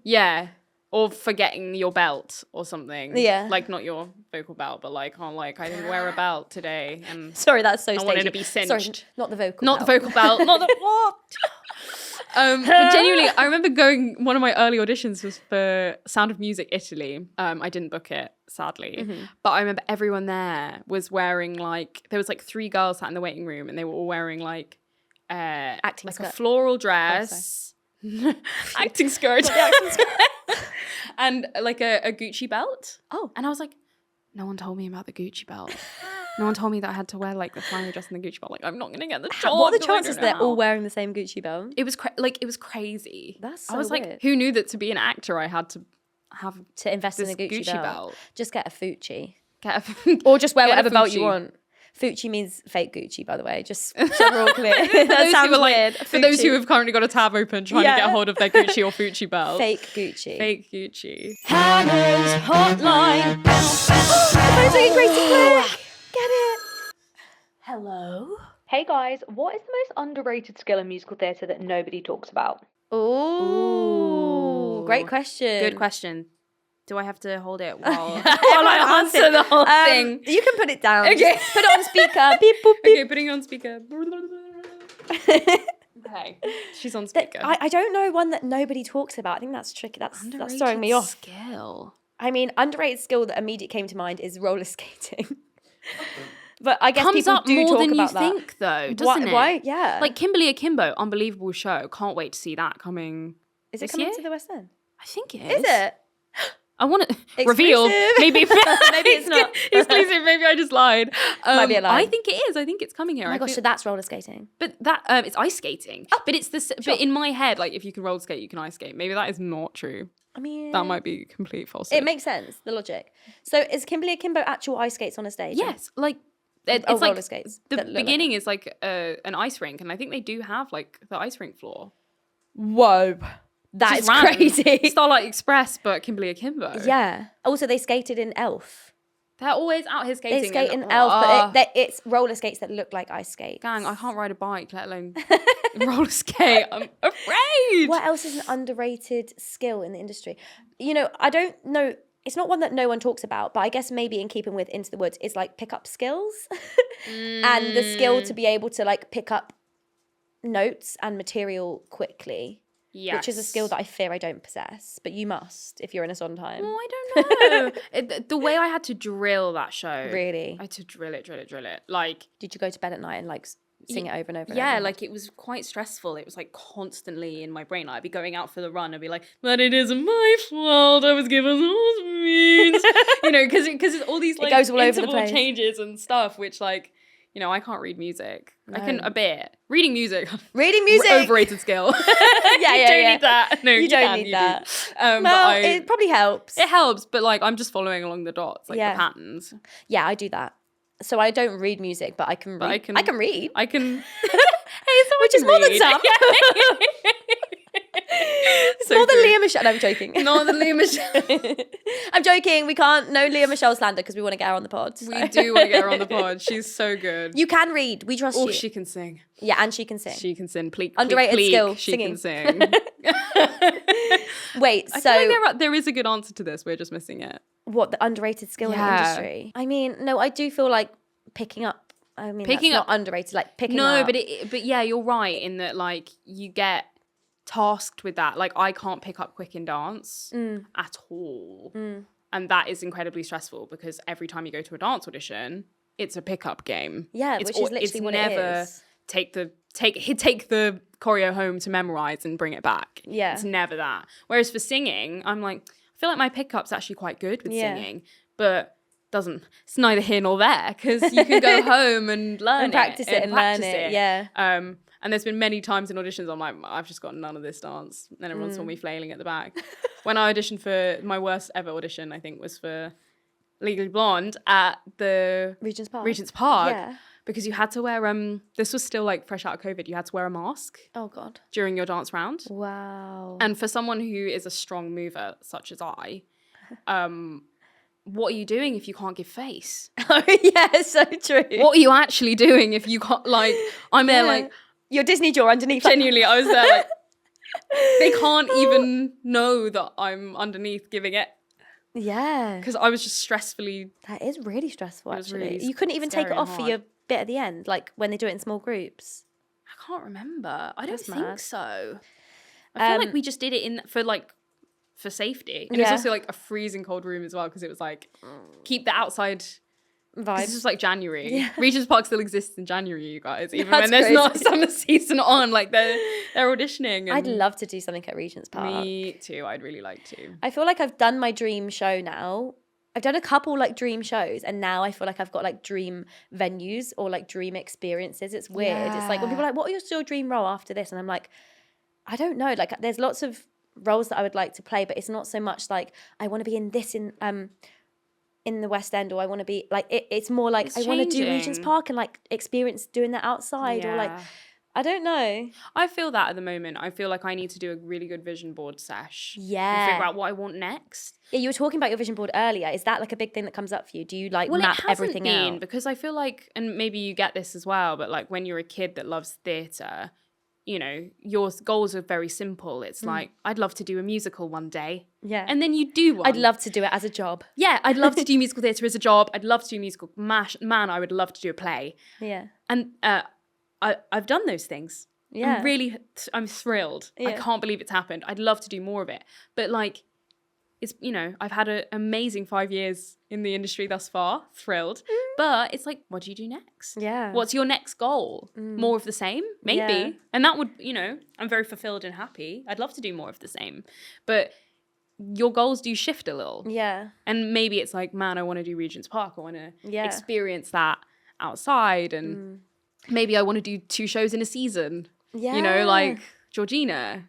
or forgetting your belt or something, like not your vocal belt, but like I didn't wear a belt today, and
sorry, that's so
I wanted to be cinched.
Sorry, not the vocal
belt, not the what. But genuinely, I remember one of my early auditions was for Sound of Music Italy. I didn't book it, sadly. But I remember everyone there was wearing there was 3 girls sat in the waiting room, and they were all wearing acting skirt. A floral dress. Acting skirt. And a Gucci belt.
Oh.
And I was like, no one told me about the Gucci belt. No one told me that I had to wear the flannel dress and the Gucci belt. I'm not going to get the job.
What are the chances they're all wearing the same Gucci belt?
It was it was crazy.
That's so
I was
weird.
Who knew that to be an actor I had to have
to invest in a Gucci belt? Just get a Fucci. Or just wear whatever belt you want. Fucci means fake Gucci, by the way. Just so we're all clear. That sounds weird.
For those who have currently got a tab open trying to get hold of their Gucci or Fucci belt.
Fake Gucci.
Fake Gucci.
Hannah's Hotline. The phone's ringing, Gracie, quick. Get it. Hello.
Hey guys, what is the most underrated skill in musical theatre that nobody talks about?
Ooh. Great question.
Good question. Do I have to hold it while
While
I answer the whole thing?
You can put it down.
Okay.
Just put it on speaker. Beep, boop, beep.
Okay, putting it on speaker. Okay, she's on speaker.
I don't know one that nobody talks about. I think that's tricky. That's throwing me off.
Skill.
I mean, underrated skill that immediately came to mind is roller skating. But I guess
Comes
people
up
do
more
talk
than you
about that.
think, though, doesn't it?
Why? Yeah.
Like Kimberly Akimbo, unbelievable show. Can't wait to see that coming.
Is it
this
coming
year?
to the West End?
I think it is.
Is it?
I want to reveal.
Exclusive.
Maybe
it's not.
exclusive. Maybe I just lied.
Might be a lie.
I think it is. I think it's coming here.
Oh my
I
gosh,
feel-
so that's roller skating.
but that it's ice skating. But it's this. But in my head, like if you can roller skate, you can ice skate. Maybe that is not true.
I mean,
That might be complete falsehood.
It makes sense, the logic. So is Kimberly Akimbo actual ice skates on a stage?
Yes, like it's
roller
like
skates
the
that look like
beginning is like an ice rink, and I think they do have like the ice rink floor.
Whoa. That is
Just random.
crazy.
Starlight Express, but Kimberly Akimbo.
Yeah. Also, they skated in Elf.
They're always out here skating.
They skate in
and,
Elf, but it's roller skates that look like ice skates.
gang, I can't ride a bike, let alone roller skate. I'm afraid.
What else is an underrated skill in the industry? You know, I don't know. It's not one that no one talks about, but I guess maybe in keeping with Into the Woods is like pick up skills and the skill to be able to like pick up notes and material quickly.
Yes.
Which is a skill that I fear I don't possess, but you must if you're in a Sondheim.
Well, I don't know. The way I had to drill that show.
Really?
I had to drill it. Like,
Did you go to bed at night and like sing it over and over? and
yeah,
over?
like it was quite stressful. It was like constantly in my brain. Like, I'd be going out for the run. I'd be like, but it isn't my fault. I was given those means. You know, because it's all these like
goes all over the
interval
place.
changes and stuff, which like, you know, I can't read music. I
No.
can a bit. Reading music.
Reading music.
Overrated skill.
Yeah,
you don't need that. No,
You don't
can,
need
you
that.
do.
Well,
but
it probably helps.
it helps, but like I'm just following along the dots, like
Yeah.
the patterns.
Yeah, I do that. So I don't read music, but I can read.
But
I can read.
I can. Hey, so
Which is more than some.
So
More than
good.
Leah Michelle. No, I'm joking.
More than Leah Michelle.
I'm joking. We can't. No Leah Michelle slander because we want to get her on the pod. so.
We do want to get her on the pod. She's so good.
You can read. We trust
Oh,
you.
she can sing.
Yeah, and she can sing.
She can sing. Pleek,
Underrated
pleek,
skill,
She
singing.
can sing.
Wait,
I
so
feel like there is a good answer to this. We're just missing it.
what the underrated skill in the
Yeah.
industry? I mean, no, I do feel like picking up. I mean,
Picking
that's
up-
not underrated. Like picking up.
No, but yeah, you're right in that like you get tasked with that. Like I can't pick up quick in dance at all. And that is incredibly stressful because every time you go to a dance audition, it's a pickup game.
Yeah,
It's
which is
al-
literally
it's
what
never
it is.
take the choreo home to memorize and bring it back.
Yeah.
It's never that. Whereas for singing, I'm like, I feel like my pickup's actually quite good with
Yeah.
singing, but it's neither here nor there because you can go home and learn
And practice it and learn it, yeah.
And there's been many times in auditions I'm like, I've just got none of this dance. And everyone saw me flailing at the back. When I auditioned for my worst ever audition, I think was for Legally Blonde at the
Regent's
Park.
Yeah.
Because you had to wear this was still like fresh out of COVID. You had to wear a mask
Oh God.
during your dance round.
Wow.
And for someone who is a strong mover such as I, what are you doing if you can't give face?
Oh yeah, so true.
What are you actually doing if you can't like I'm there
Yeah.
like
Your Disney jaw underneath.
genuinely I was there like they can't even know that I'm underneath giving it
Yeah.
because I was just stressfully
That is really stressful,
It was
actually.
really
You couldn't even take
scary
it
and
off for
hard.
your bit at the end, like when they do it in small groups.
I can't remember. I don't
That's
think
mad.
so. I feel like we just did it for safety. And it was
Yeah.
also like a freezing cold room as well because it was like keep the outside. 'Cause
Vibes.
This was like January.
Yeah.
Regent's Park still exists in January, you guys. Even
That's
when there's not
crazy.
summer season on, like they're auditioning.
I'd
and
love to do something at Regent's Park.
Me too. I'd really like to.
I feel like I've done my dream show now. I've done a couple like dream shows, and now I feel like I've got like dream venues or like dream experiences. It's weird. It's like when people are like, "What is your dream role after this?" And I'm like, I don't know. Like, there's lots of roles that I would like to play, but it's not so much like I want to be in this in the West End, or I want to be like it's more like
It's
I want to do Regent's
changing.
Park and like experience doing that outside, or like
Yeah.
I don't know.
I feel that at the moment. I feel like I need to do a really good vision board sesh.
Yeah.
And figure out what I want next.
Yeah, you were talking about your vision board earlier. Is that like a big thing that comes up for you? Do you like
Well,
map
it hasn't
everything
been
out?
because I feel like, and maybe you get this as well, but like when you're a kid that loves theatre, you know, your goals are very simple. It's like, I'd love to do a musical one day.
Yeah.
And then you do one.
I'd love to do it as a job.
Yeah, I'd love to do musical theatre as a job. I'd love to do musical man, I would love to do a play.
Yeah.
And I've done those things.
Yeah.
I'm thrilled. I
Yeah.
can't believe it's happened. I'd love to do more of it. But like, it's, you know, I've had an amazing 5 years in the industry thus far. Thrilled. But it's like, what do you do next?
Yeah.
What's your next goal? More of the same? Maybe.
Yeah.
And that would, you know, I'm very fulfilled and happy. I'd love to do more of the same. But your goals do shift a little.
Yeah.
And maybe it's like, man, I want to do Regent's Park. I want to
Yeah.
experience that outside. And maybe I want to do 2 shows in a season.
Yeah.
You know, like Georgina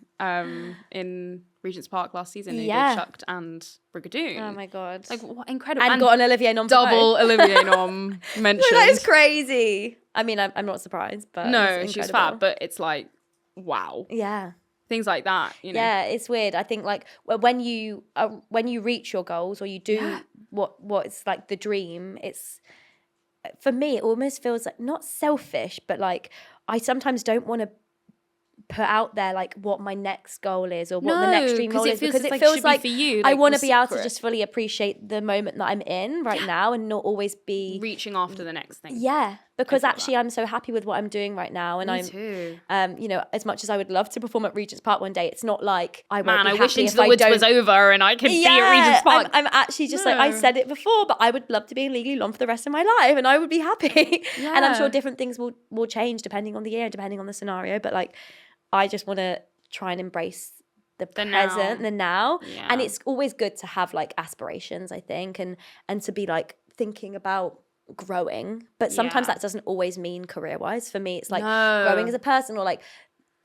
in Regent's Park last season. They did Chucked and Brigadoon.
Oh my God.
Like, what incredible.
And got an Olivier nom.
double Olivier nom mention.
That is crazy. I mean, I'm not surprised, but
No,
it's
she was
incredible.
fab, but it's like, wow.
Yeah.
Things like that, you know.
Yeah, it's weird. I think like when you reach your goals or you do what's like the dream, it's, for me, it almost feels like not selfish, but like I sometimes don't want to put out there like what my next goal is or what the next dream goal is, because it feels like
for you,
I
like,
want
the
to be able to
secret.
just fully appreciate the moment that I'm in right now and not always be
Reaching after the next thing.
because
feel
actually I'm so happy with what I'm doing right now, and
Me
I'm
too.
you know, as much as I would love to perform at Regent's Park one day, it's not like I won't
Man,
be
I wish
happy
Into
if
the
I
Woods
don't
was over and I could be at Regent's Park.
I'm actually just like, I said it before, but I would love to be in Legally Blonde for the rest of my life and I would be happy. And I'm sure
Yeah.
different things will change depending on the year, depending on the scenario. But like, I just want to try and embrace the present, the now.
Yeah.
And it's always good to have like aspirations, I think, and to be like thinking about growing. But sometimes
Yeah.
that doesn't always mean career-wise. For me, it's like
No.
growing as a person, or like,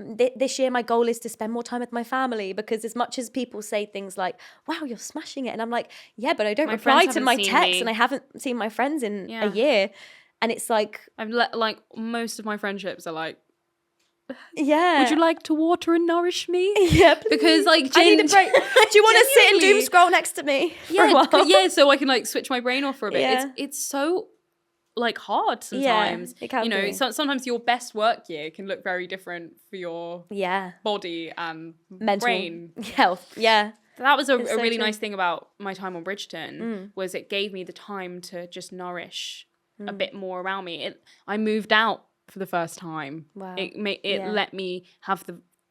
this year my goal is to spend more time with my family, because as much as people say things like, wow, you're smashing it, and I'm like, yeah, but I don't
My
reply
friends
to my
haven't seen
texts
me.
and I haven't seen my friends in
Yeah.
a year, and it's like,
like most of my friendships are like,
yeah,
would you like to water and nourish me?
yeah, please.
Because like,
I need a break. Do you want to sit and doom
Genuinely.
scroll next to me for a
yeah,
while?
yeah, so I can like switch my brain off for a bit.
Yeah.
It's so like hard
Yeah,
sometimes.
it can
you know,
be.
sometimes your best work year can look very different for your
Yeah,
body and
mental
brain.
health. Yeah,
That was a
It's so
really
true.
nice thing about my time on Bridgerton, was it gave me the time to just nourish a bit more around me. I moved out for the first time.
Wow.
It
Yeah.
let me have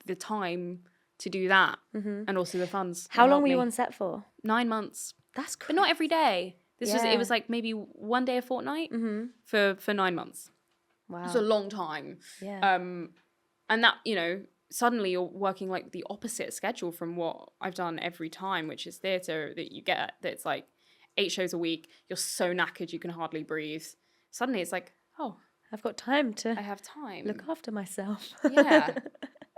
the time to do that, and also the funds.
How
It
long
helped
were you
me.
on set for?
9 months,
That's
but not every day. This was
Yeah.
it was like maybe one day a fortnight for 9 months.
Wow.
It's a long time.
Yeah.
And that, you know, suddenly you're working like the opposite schedule from what I've done every time, which is theatre that you get, that's like 8 shows a week. You're so knackered you can hardly breathe. Suddenly it's like, oh,
I've got time to
I have time.
look after myself.
Yeah.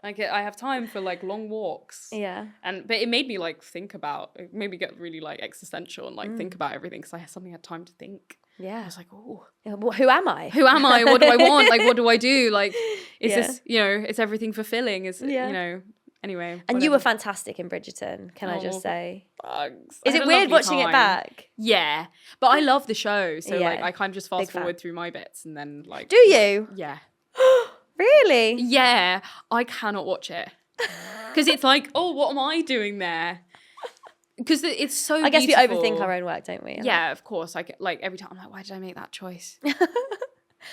I have time for like long walks.
Yeah.
But it made me like think about, it made me get really like existential and like think about everything, because I suddenly had time to think. I
Yeah.
was like, oh,
Yeah, who am I?
who am I? What do I want? Like, what do I do? Like, is
Yeah.
this, you know, is everything fulfilling? Is,
Yeah.
you know, anyway.
And you were
whatever.
fantastic in Bridgerton, can I just
Oh,
say?
Bugs.
Is
I
it
had a
weird
lovely
watching it
time.
back?
Yeah. But I love the show. So
Yeah.
like, I kind of just fast
Big fan.
forward through my bits and then like.
Do you?
Yeah.
Really?
Yeah. I cannot watch it. Because it's like, oh, what am I doing there? Because it's so
I guess
beautiful.
we overthink our own work, don't we?
Yeah, of course. Like every time I'm like, why did I make that choice?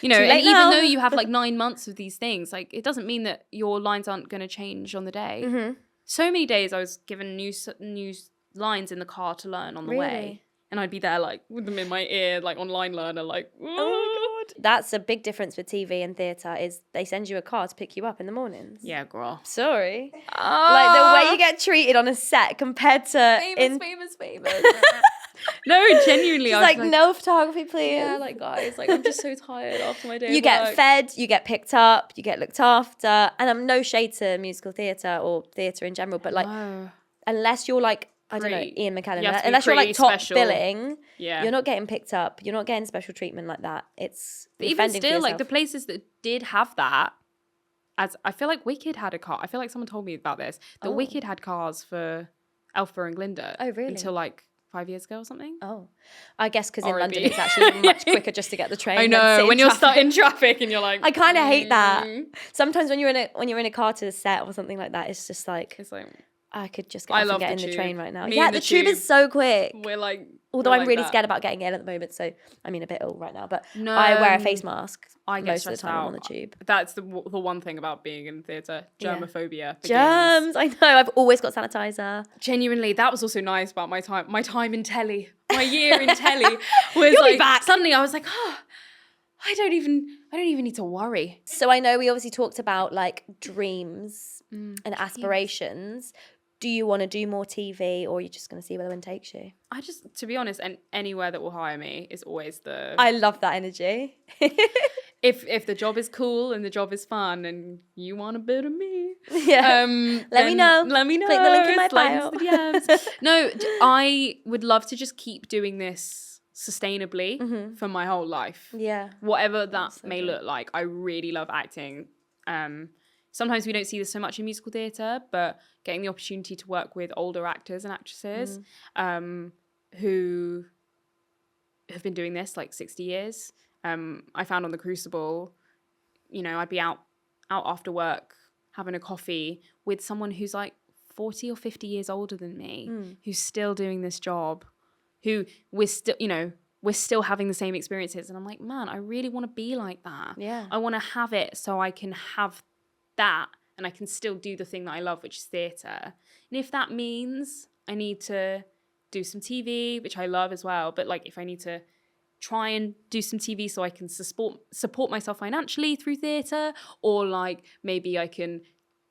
You know,
Too
and
late
even
now.
though you have like 9 months of these things, like it doesn't mean that your lines aren't going to change on the day.
Mm-hmm.
So many days I was given new lines in the car to learn on the
Really?
way. And I'd be there like with them in my ear, like on line learner, like, oh my God.
That's a big difference with TV and theatre, is they send you a car to pick you up in the mornings.
Yeah, girl.
Sorry. Like the way you get treated on a set compared to
famous. No, genuinely.
She's
I was
like, no photography, please.
Yeah, like guys, like I'm just so tired after my day.
You
of
get
work.
fed, you get picked up, you get looked after. And I'm no shade to musical theatre or theatre in general, but like,
No.
unless you're like, I don't know,
Pretty.
Ian McKellen,
You have to be
unless you're like
pretty
top
special.
billing,
Yeah.
you're not getting picked up, you're not getting special treatment like that. It's
But even
fending for
still, like the
yourself.
places that did have that, as I feel like Wicked had a car. I feel like someone told me about this. That
Oh.
Wicked had cars for Elphaba and Glinda.
Oh, really?
Until like 5 years ago or something.
Oh, I guess because in
R.I.P.
London it's actually much quicker just to get the train.
I
than
know,
sit in
when you're
traffic.
stuck in traffic and you're like,
I kind of hate that.
mm.
Sometimes when you're in a car to the set or something like that, it's just like
It's like,
I could just
I
get off
love
and get
the
in the
tube.
train right now.
Me
Yeah,
and
the
the
tube is
tube.
so quick.
we're like,
Although
we're
I'm
like
really
that.
scared about getting ill at the moment, so I mean a bit ill right now. But
No,
I wear a face mask
I get
most of the
stressed
time I'm on
out.
the tube.
That's the one thing about being in theatre.
Yeah.
Germophobia. begins.
Germs, I know. I've always got sanitizer.
Genuinely, that was also nice about my time in telly. My year in telly was
You'll be
like,
back.
suddenly I was like, I don't even need to worry.
So I know we obviously talked about like dreams and aspirations. Do you want to do more TV, or are you just going to see where the wind takes you?
I just, to be honest, and anywhere that will hire me is always the.
I love that energy.
If the job is cool and the job is fun and you want a bit of me,
Yeah. Let me know.
Let me know.
Click the link in my
Slide
bio.
into the DMs. No, I would love to just keep doing this sustainably for my whole life.
Yeah.
Whatever that
so
may
good.
look like. I really love acting. Sometimes we don't see this so much in musical theatre, but getting the opportunity to work with older actors and actresses who have been doing this like 60 years. I found on The Crucible, you know, I'd be out after work having a coffee with someone who's like 40 or 50 years older than me, who's still doing this job, who we're still having the same experiences. And I'm like, man, I really want to be like that.
Yeah.
I want to have it so I can have that and I can still do the thing that I love, which is theatre. And if that means I need to do some TV, which I love as well, but like if I need to try and do some TV so I can support myself financially through theatre, or like maybe I can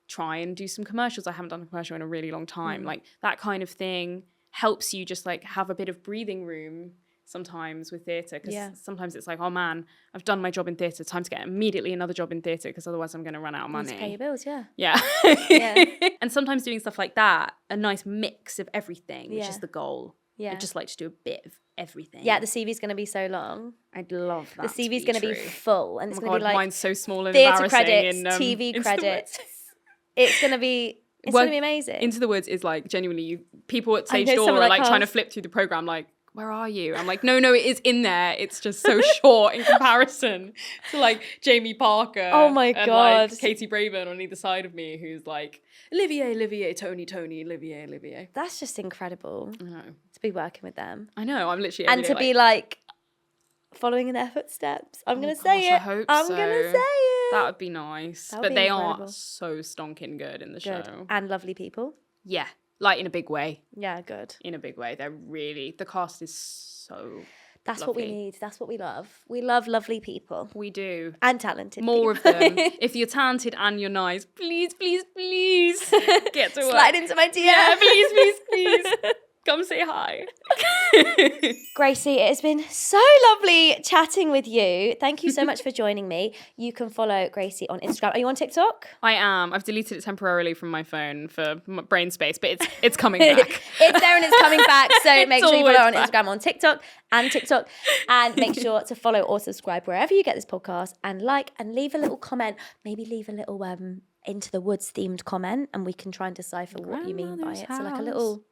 try and do some commercials. I haven't done a commercial in a really long time. Like that kind of thing helps you just like have a bit of breathing room sometimes with theatre, because sometimes it's like, oh man, I've done my job in theatre, time to get immediately another job in theatre because otherwise I'm going to run out of money.
To pay your bills, yeah.
Yeah.
Yeah.
And sometimes doing stuff like that, a nice mix of everything, which
Yeah.
is the goal.
Yeah.
I'd just like to do a bit of everything.
Yeah, the CV's going to be so long.
I'd love that.
The CV's going to be full, and
Oh
it's
my
going to
God,
be like
mine's so small and
theatre
embarrassing.
credits,
in,
TV
Into the
credits.
Woods.
It's going to be amazing.
Into the Woods is like genuinely people at
I
stage
know
door
some of
are
that
like trying to
cast.
flip through the program like, where are you? I'm like, no, it is in there. It's just so short in comparison to like Jamie Parker.
Oh my
and
God.
like Katie Braben on either side of me, who's like Olivier, Tony, Olivier.
That's just incredible
I know.
to be working with them.
I know. I'm literally
And
every
to
day
be like following in their footsteps. I'm going to say
gosh, I
it.
hope
I'm
so.
going to say it.
that would be nice.
That would
But
be
they
incredible.
are so stonking good in the
Good.
show.
And lovely people.
Yeah, like in a big way.
Yeah, good.
In a big way. They're really, the cast is so
That's what we
lovely.
need. That's what we love. We love lovely people.
We do.
And talented
More
people.
of them. If you're talented and you're nice, please get to work.
Slide into my DM.
Yeah, please. Come say hi.
Gracie, it has been so lovely chatting with you. Thank you so much for joining me. You can follow Gracie on Instagram. Are you on TikTok?
I am. I've deleted it temporarily from my phone for brain space, but it's coming back.
It's there and it's coming back. So make sure you follow her on
always back.
Instagram, on TikTok. And make sure to follow or subscribe wherever you get this podcast, and like and leave a little comment. Maybe leave a little Into the Woods themed comment, and we can try and decipher what you mean by
Grandmother's
it. So like a
house.
little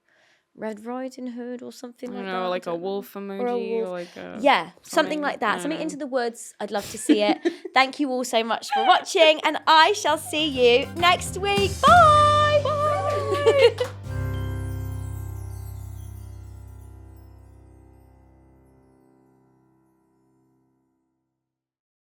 Red Riding Hood or something like that.
Like
I
a
don't know.
wolf emoji
Or a wolf.
or like a
Yeah, something
something.
like that.
I
Something
don't
Into
know.
the Woods. I'd love to see it. Thank you all so much for watching, and I shall see you next week. Bye. Bye.